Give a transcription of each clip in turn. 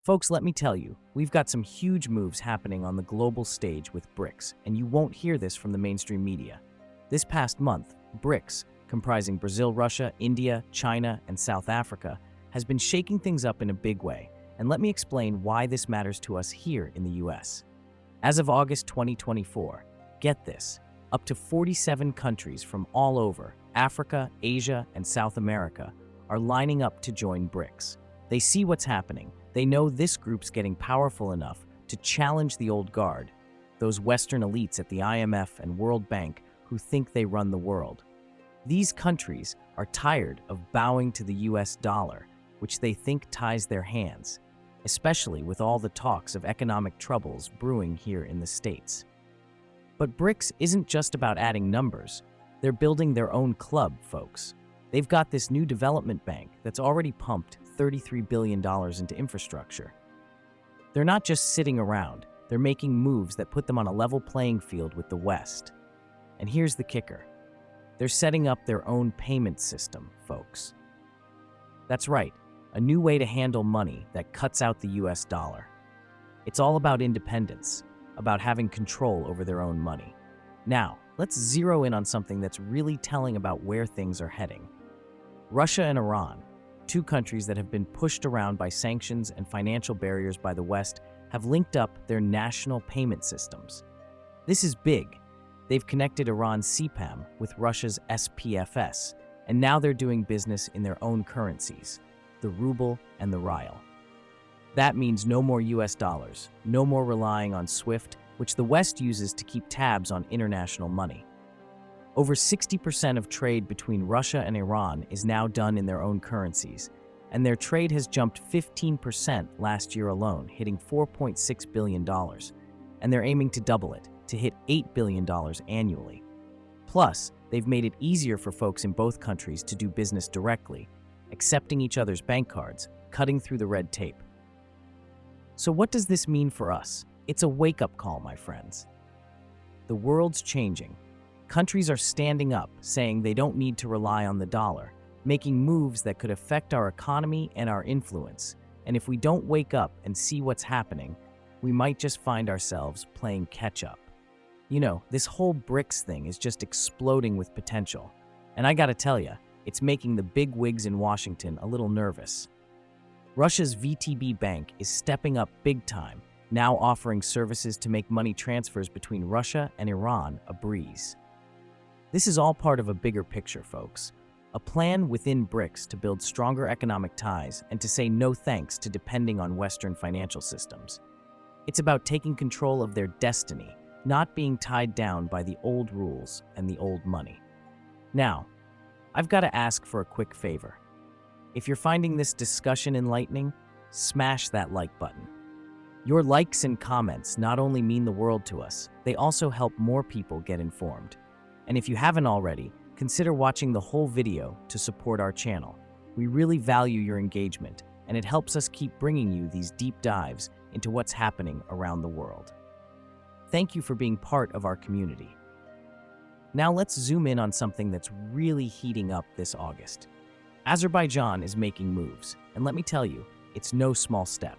Folks, let me tell you, we've got some huge moves happening on the global stage with BRICS, and you won't hear this from the mainstream media. This past month, BRICS, comprising Brazil, Russia, India, China, and South Africa, has been shaking things up in a big way, and let me explain why this matters to us here in the US. As of August 2024, get this, up to 47 countries from all over Africa, Asia, and South America are lining up to join BRICS. They see what's happening. They know this group's getting powerful enough to challenge the old guard, those Western elites at the IMF and World Bank who think they run the world. These countries are tired of bowing to the US dollar, which they think ties their hands, especially with all the talks of economic troubles brewing here in the States. But BRICS isn't just about adding numbers. They're building their own club, folks. They've got this new development bank that's already pumped $33 billion into infrastructure. They're not just sitting around, they're making moves that put them on a level playing field with the West. And here's the kicker. They're setting up their own payment system, folks. That's right, a new way to handle money that cuts out the US dollar. It's all about independence, about having control over their own money. Now, let's zero in on something that's really telling about where things are heading. Russia and Iran, two countries that have been pushed around by sanctions and financial barriers by the West, have linked up their national payment systems. This is big. They've connected Iran's CPAM with Russia's SPFS, and now they're doing business in their own currencies, the ruble and the rial. That means no more US dollars, no more relying on SWIFT, which the West uses to keep tabs on international money. Over 60% of trade between Russia and Iran is now done in their own currencies, and their trade has jumped 15% last year alone, hitting $4.6 billion, and they're aiming to double it, to hit $8 billion annually. Plus, they've made it easier for folks in both countries to do business directly, accepting each other's bank cards, cutting through the red tape. So what does this mean for us? It's a wake-up call, my friends. The world's changing. Countries are standing up, saying they don't need to rely on the dollar, making moves that could affect our economy and our influence. And if we don't wake up and see what's happening, we might just find ourselves playing catch-up. You know, this whole BRICS thing is just exploding with potential. And I gotta tell you, it's making the big wigs in Washington a little nervous. Russia's VTB bank is stepping up big time, now offering services to make money transfers between Russia and Iran a breeze. This is all part of a bigger picture, folks. A plan within BRICS to build stronger economic ties and to say no thanks to depending on Western financial systems. It's about taking control of their destiny, not being tied down by the old rules and the old money. Now, I've got to ask for a quick favor. If you're finding this discussion enlightening, smash that like button. Your likes and comments not only mean the world to us, they also help more people get informed. And if you haven't already, consider watching the whole video to support our channel. We really value your engagement, and it helps us keep bringing you these deep dives into what's happening around the world. Thank you for being part of our community. Now let's zoom in on something that's really heating up this August. Azerbaijan is making moves, and let me tell you, it's no small step.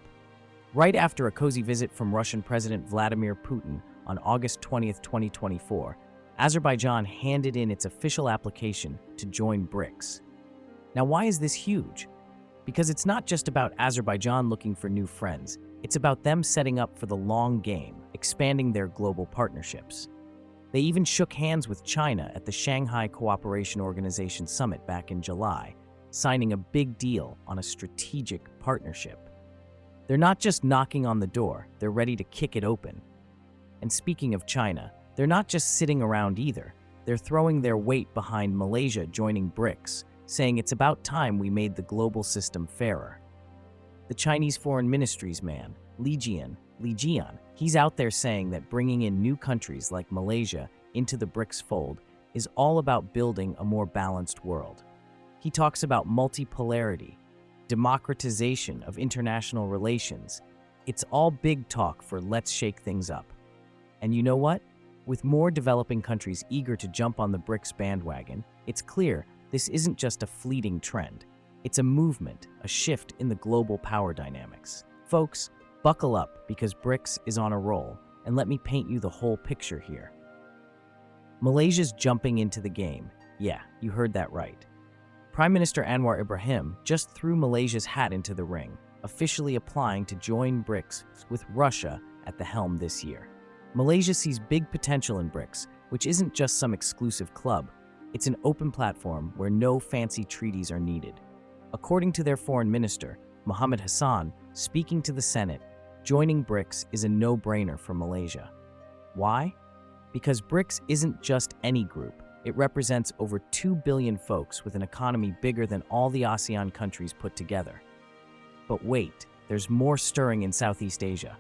Right after a cozy visit from Russian President Vladimir Putin on August 20th, 2024, Azerbaijan handed in its official application to join BRICS. Now, why is this huge? Because it's not just about Azerbaijan looking for new friends, it's about them setting up for the long game, expanding their global partnerships. They even shook hands with China at the Shanghai Cooperation Organization Summit back in July, signing a big deal on a strategic partnership. They're not just knocking on the door, they're ready to kick it open. And speaking of China, they're not just sitting around either. They're throwing their weight behind Malaysia joining BRICS, saying it's about time we made the global system fairer. The Chinese Foreign Ministry's man, Li Jian, he's out there saying that bringing in new countries like Malaysia into the BRICS fold is all about building a more balanced world. He talks about multipolarity, democratization of international relations. It's all big talk for let's shake things up. And you know what? With more developing countries eager to jump on the BRICS bandwagon, it's clear this isn't just a fleeting trend. It's a movement, a shift in the global power dynamics. Folks, buckle up because BRICS is on a roll, and let me paint you the whole picture here. Malaysia's jumping into the game. Yeah, you heard that right. Prime Minister Anwar Ibrahim just threw Malaysia's hat into the ring, officially applying to join BRICS with Russia at the helm this year. Malaysia sees big potential in BRICS, which isn't just some exclusive club. It's an open platform where no fancy treaties are needed. According to their foreign minister, Mohammed Hassan, speaking to the Senate, joining BRICS is a no-brainer for Malaysia. Why? Because BRICS isn't just any group. It represents over 2 billion folks with an economy bigger than all the ASEAN countries put together. But wait, there's more stirring in Southeast Asia.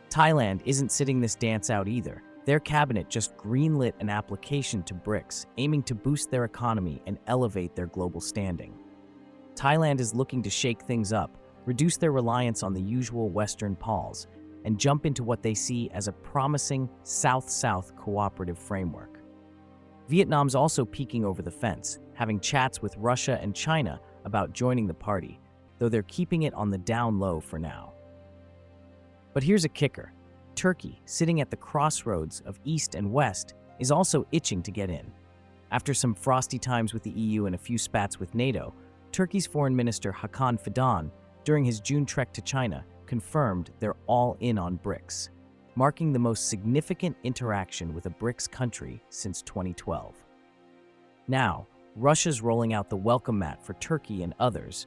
Thailand isn't sitting this dance out either. Their cabinet just greenlit an application to BRICS, aiming to boost their economy and elevate their global standing. Thailand is looking to shake things up, reduce their reliance on the usual Western pals, and jump into what they see as a promising South-South cooperative framework. Vietnam's also peeking over the fence, having chats with Russia and China about joining the party, though they're keeping it on the down low for now. But here's a kicker. Turkey, sitting at the crossroads of East and West, is also itching to get in. After some frosty times with the EU and a few spats with NATO, Turkey's Foreign Minister Hakan Fidan, during his June trek to China, confirmed they're all in on BRICS, marking the most significant interaction with a BRICS country since 2012. Now, Russia's rolling out the welcome mat for Turkey and others,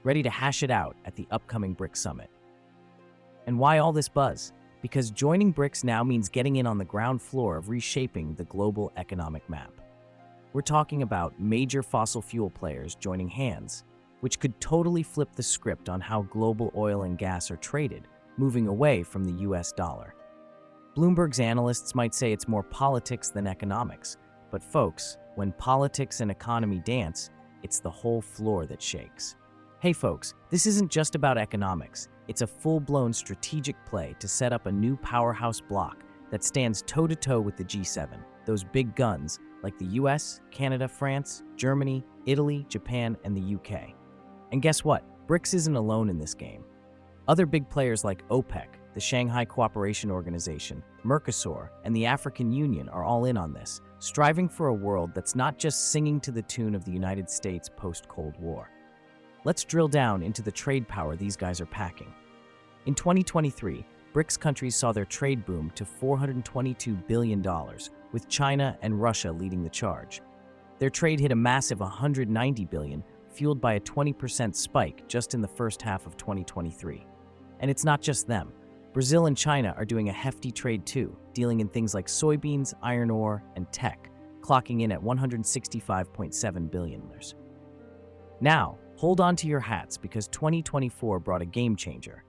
ready to hash it out at the upcoming BRICS summit. And why all this buzz? Because joining BRICS now means getting in on the ground floor of reshaping the global economic map. We're talking about major fossil fuel players joining hands, which could totally flip the script on how global oil and gas are traded, moving away from the US dollar. Bloomberg's analysts might say it's more politics than economics, but folks, when politics and economy dance, it's the whole floor that shakes. Hey folks, this isn't just about economics. It's a full-blown strategic play to set up a new powerhouse bloc that stands toe-to-toe with the G7, those big guns like the US, Canada, France, Germany, Italy, Japan, and the UK. And guess what? BRICS isn't alone in this game. Other big players like OPEC, the Shanghai Cooperation Organization, Mercosur, and the African Union are all in on this, striving for a world that's not just singing to the tune of the United States post-Cold War. Let's drill down into the trade power these guys are packing. In 2023, BRICS countries saw their trade boom to $422 billion, with China and Russia leading the charge. Their trade hit a massive $190 billion, fueled by a 20% spike just in the first half of 2023. And it's not just them. Brazil and China are doing a hefty trade too, dealing in things like soybeans, iron ore, and tech, clocking in at $165.7 billion. Now, hold on to your hats because 2024 brought a game changer.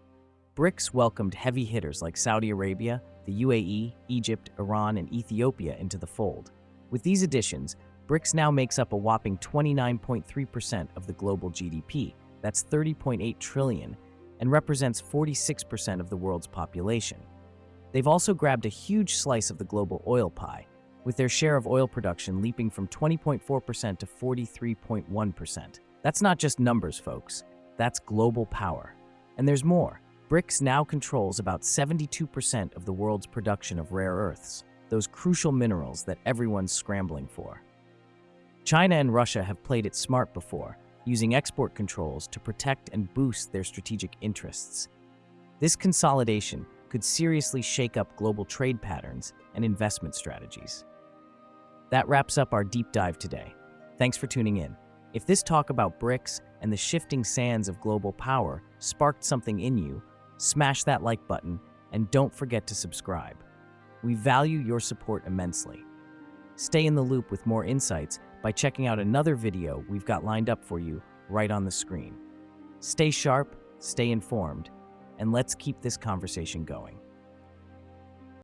BRICS welcomed heavy hitters like Saudi Arabia, the UAE, Egypt, Iran, and Ethiopia into the fold. With these additions, BRICS now makes up a whopping 29.3% of the global GDP, that's $30.8 trillion, and represents 46% of the world's population. They've also grabbed a huge slice of the global oil pie, with their share of oil production leaping from 20.4% to 43.1%. That's not just numbers, folks. That's global power. And there's more. BRICS now controls about 72% of the world's production of rare earths, those crucial minerals that everyone's scrambling for. China and Russia have played it smart before, using export controls to protect and boost their strategic interests. This consolidation could seriously shake up global trade patterns and investment strategies. That wraps up our deep dive today. Thanks for tuning in. If this talk about BRICS and the shifting sands of global power sparked something in you, smash that like button and don't forget to subscribe. We value your support immensely. Stay in the loop with more insights by checking out another video we've got lined up for you right on the screen. Stay sharp, stay informed, and let's keep this conversation going.